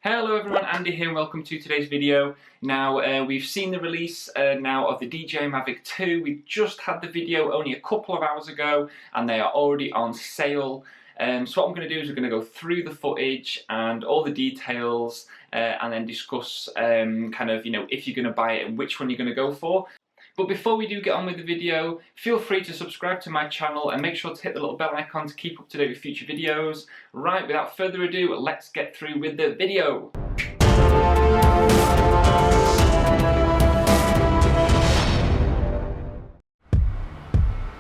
Hello everyone, Andy here and welcome to today's video. Now we've seen the release now of the DJI Mavic 2. We just had the video only a couple of hours ago and they are already on sale. So what I'm going to do is we're going to go through the footage and all the details and then discuss if you're going to buy it and which one you're going to go for. But before we do get on with the video, feel free to subscribe to my channel and make sure to hit the little bell icon to keep up to date with future videos. Right, without further ado, let's get through with the video.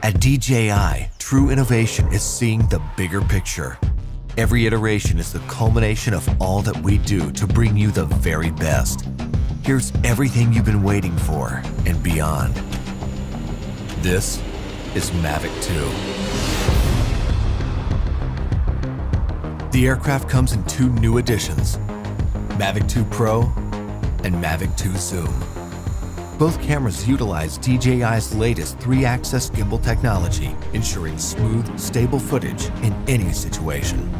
At DJI, true innovation is seeing the bigger picture. Every iteration is the culmination of all that we do to bring you the very best. Here's everything you've been waiting for and beyond. This is Mavic 2. The aircraft comes in two new editions, Mavic 2 Pro and Mavic 2 Zoom. Both cameras utilize DJI's latest 3-axis gimbal technology, ensuring smooth, stable footage in any situation.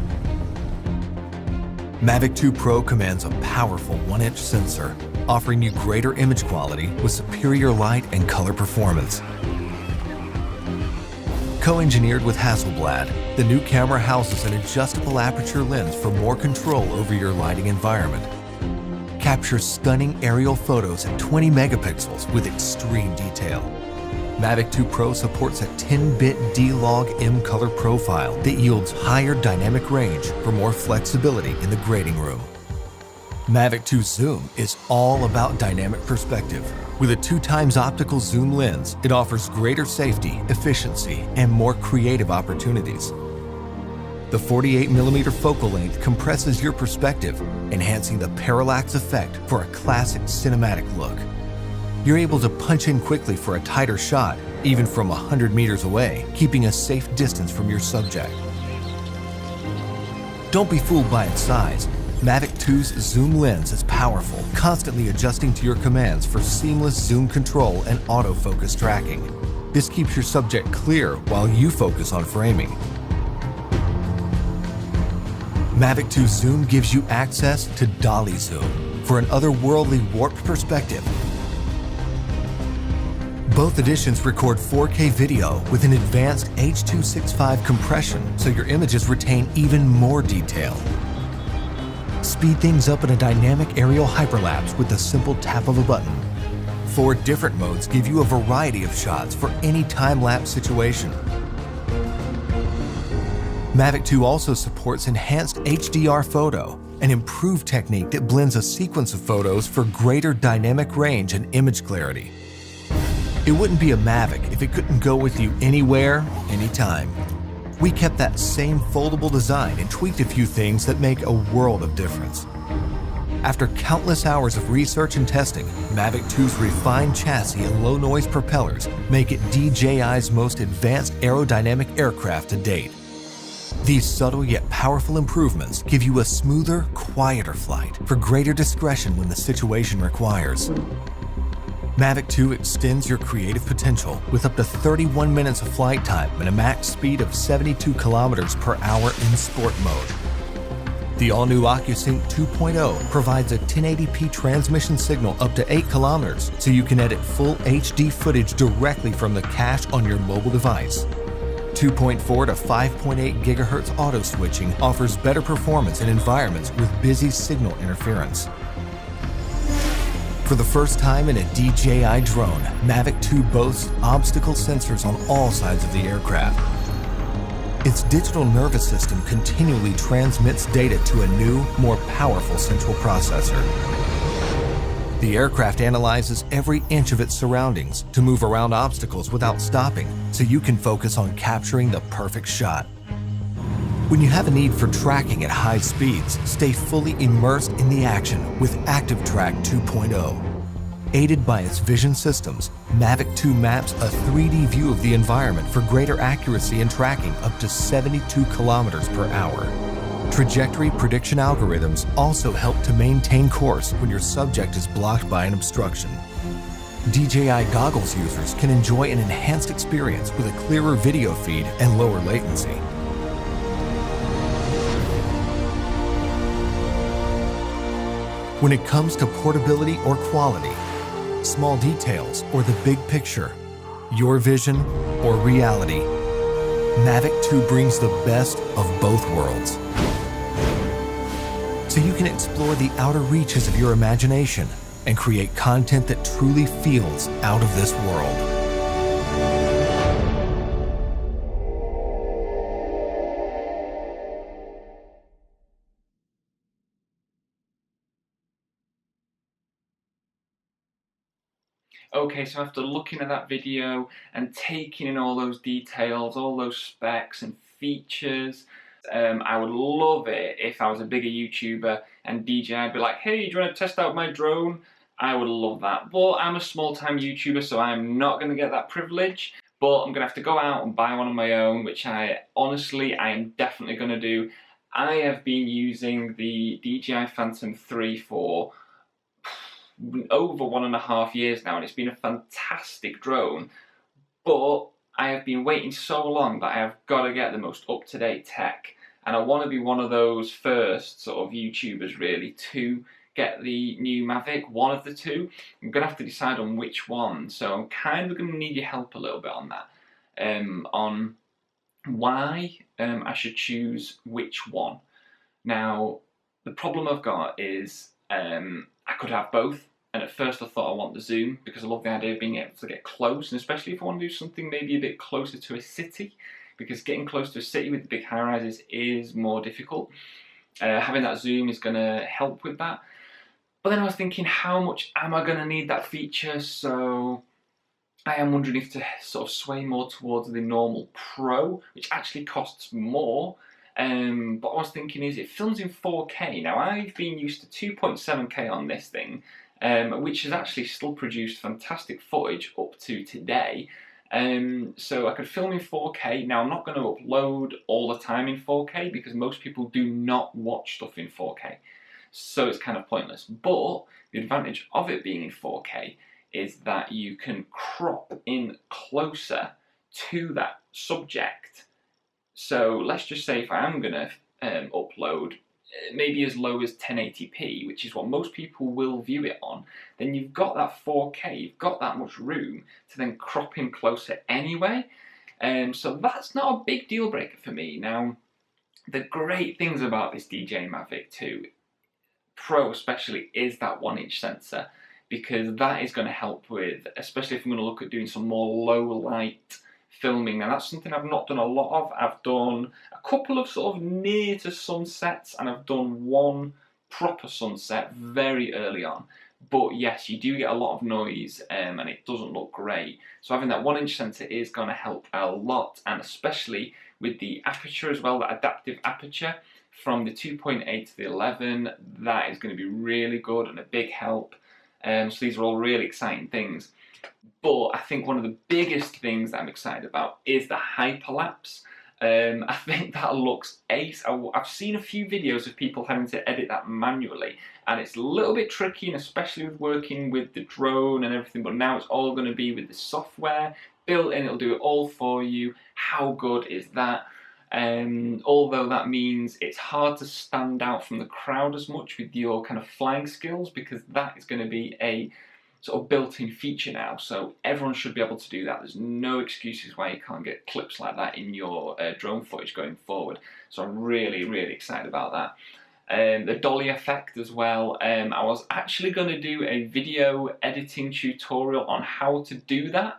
Mavic 2 Pro commands a powerful 1-inch sensor, offering you greater image quality with superior light and color performance. Co-engineered with Hasselblad, the new camera houses an adjustable aperture lens for more control over your lighting environment. Capture stunning aerial photos at 20 megapixels with extreme detail. Mavic 2 Pro supports a 10-bit D-Log M color profile that yields higher dynamic range for more flexibility in the grading room. Mavic 2 Zoom is all about dynamic perspective. With a 2x optical zoom lens, it offers greater safety, efficiency, and more creative opportunities. The 48mm focal length compresses your perspective, enhancing the parallax effect for a classic cinematic look. You're able to punch in quickly for a tighter shot, even from 100 meters away, keeping a safe distance from your subject. Don't be fooled by its size. Mavic 2's zoom lens is powerful, constantly adjusting to your commands for seamless zoom control and autofocus tracking. This keeps your subject clear while you focus on framing. Mavic 2 Zoom gives you access to dolly zoom for an otherworldly warped perspective. Both editions record 4K video with an advanced H.265 compression, so your images retain even more detail. Speed things up in a dynamic aerial hyperlapse with the simple tap of a button. 4 different modes give you a variety of shots for any time-lapse situation. Mavic 2 also supports enhanced HDR photo, an improved technique that blends a sequence of photos for greater dynamic range and image clarity. It wouldn't be a Mavic if it couldn't go with you anywhere, anytime. We kept that same foldable design and tweaked a few things that make a world of difference. After countless hours of research and testing, Mavic 2's refined chassis and low-noise propellers make it DJI's most advanced aerodynamic aircraft to date. These subtle yet powerful improvements give you a smoother, quieter flight for greater discretion when the situation requires. Mavic 2 extends your creative potential with up to 31 minutes of flight time and a max speed of 72 kilometers per hour in sport mode. The all-new OcuSync 2.0 provides a 1080p transmission signal up to 8 kilometers, so you can edit full HD footage directly from the cache on your mobile device. 2.4 to 5.8 GHz auto switching offers better performance in environments with busy signal interference. For the first time in a DJI drone, Mavic 2 boasts obstacle sensors on all sides of the aircraft. Its digital nervous system continually transmits data to a new, more powerful central processor. The aircraft analyzes every inch of its surroundings to move around obstacles without stopping, so you can focus on capturing the perfect shot. When you have a need for tracking at high speeds, stay fully immersed in the action with Active Track 2.0. Aided by its vision systems, Mavic 2 maps a 3D view of the environment for greater accuracy in tracking up to 72 kilometers per hour. Trajectory prediction algorithms also help to maintain course when your subject is blocked by an obstruction. DJI goggles users can enjoy an enhanced experience with a clearer video feed and lower latency. When it comes to portability or quality, small details or the big picture, your vision or reality, Mavic 2 brings the best of both worlds. So you can explore the outer reaches of your imagination and create content that truly feels out of this world. Okay, so after looking at that video and taking in all those details, all those specs and features, I would love it if I was a bigger YouTuber and DJI would be like, hey, do you want to test out my drone? I would love that. But I'm a small-time YouTuber, so I'm not going to get that privilege. But I'm going to have to go out and buy one of my own, which I am definitely going to do. I have been using the DJI Phantom 3 for over 1.5 years now, and it's been a fantastic drone, but I have been waiting so long that I have got to get the most up-to-date tech, and I want to be one of those first sort of YouTubers really to get the new Mavic, one of the two. I'm going to have to decide on which one, so I'm kind of going to need your help a little bit on that, on why I should choose which one. Now, the problem I've got is I could have both, and at first I thought I want the zoom because I love the idea of being able to get close, and especially if I want to do something maybe a bit closer to a city, because getting close to a city with the big high-rises is more difficult. Having that zoom is going to help with that. But then I was thinking, how much am I going to need that feature? So I am wondering if to sort of sway more towards the normal Pro, which actually costs more. But what I was thinking is it films in 4K. Now I've been used to 2.7K on this thing, which has actually still produced fantastic footage up to today. So I could film in 4K. Now I'm not going to upload all the time in 4K because most people do not watch stuff in 4K. So it's kind of pointless. But the advantage of it being in 4K is that you can crop in closer to that subject. So let's just say if I am going to upload maybe as low as 1080p, which is what most people will view it on, then you've got that 4K, you've got that much room to then crop in closer anyway. So that's not a big deal breaker for me. Now, the great things about this DJI Mavic 2 Pro especially is that 1-inch sensor, because that is going to help with, especially if I'm going to look at doing some more low light filming. Now that's something I've not done a lot of. I've done a couple of sort of near to sunsets, and I've done one proper sunset very early on. But yes, you do get a lot of noise and it doesn't look great. So having that 1-inch sensor is going to help a lot, and especially with the aperture as well, that adaptive aperture from the 2.8 to the 11, that is going to be really good and a big help. So these are all really exciting things. But I think one of the biggest things that I'm excited about is the hyperlapse. I think that looks ace. I've seen a few videos of people having to edit that manually, and it's a little bit tricky, and especially with working with the drone and everything, but now it's all going to be with the software built in. It'll do it all for you. How good is that? Although that means it's hard to stand out from the crowd as much with your kind of flying skills, because that is going to be a sort of built-in feature now, so everyone should be able to do that. There's no excuses why you can't get clips like that in your drone footage going forward, so I'm really, really excited about that. The dolly effect as well, I was actually going to do a video editing tutorial on how to do that,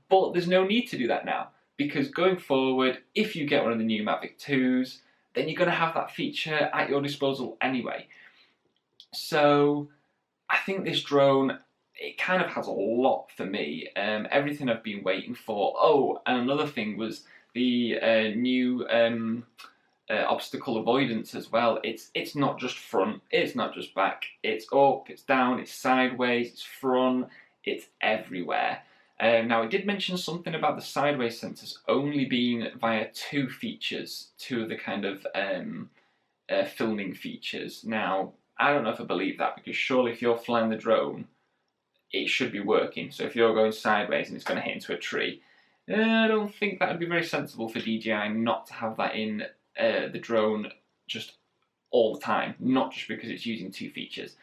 but there's no need to do that now, because going forward, if you get one of the new Mavic 2s, then you're going to have that feature at your disposal anyway. So I think this drone, it kind of has a lot for me. Everything I've been waiting for. Oh, and another thing was the new obstacle avoidance as well. It's not just front, it's not just back. It's up, it's down, it's sideways, it's front, it's everywhere. Now, I did mention something about the sideways sensors only being via two of the kind of filming features. Now, I don't know if I believe that, because surely if you're flying the drone, it should be working. So if you're going sideways and it's going to hit into a tree, I don't think that would be very sensible for DJI not to have that in the drone just all the time, not just because it's using 2 features.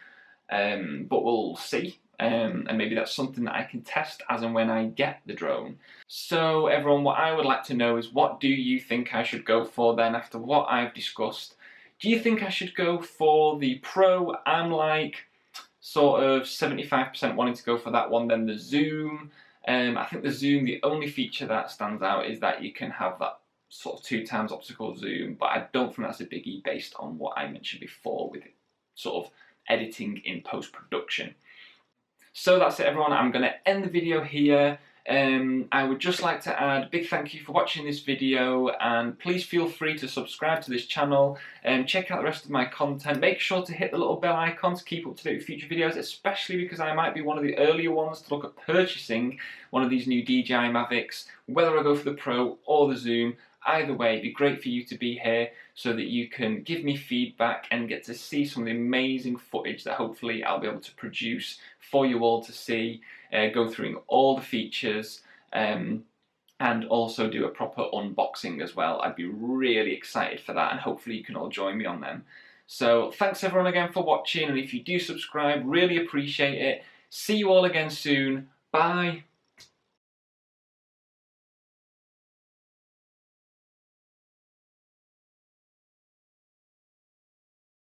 But we'll see. And maybe that's something that I can test as and when I get the drone. So everyone, what I would like to know is, what do you think I should go for then after what I've discussed? Do you think I should go for the Pro? I'm like sort of 75% wanting to go for that one. Then the zoom. I think the zoom, the only feature that stands out is that you can have that sort of 2x optical zoom, but I don't think that's a biggie based on what I mentioned before with sort of editing in post-production. So that's it everyone, I'm going to end the video here. I would just like to add a big thank you for watching this video, and please feel free to subscribe to this channel and check out the rest of my content. Make sure to hit the little bell icon to keep up to date with future videos, especially because I might be one of the earlier ones to look at purchasing one of these new DJI Mavics, whether I go for the Pro or the Zoom. Either way, it'd be great for you to be here so that you can give me feedback and get to see some of the amazing footage that hopefully I'll be able to produce for you all to see, go through all the features, and also do a proper unboxing as well. I'd be really excited for that, and hopefully you can all join me on them. So thanks everyone again for watching, and if you do subscribe, really appreciate it. See you all again soon. Bye.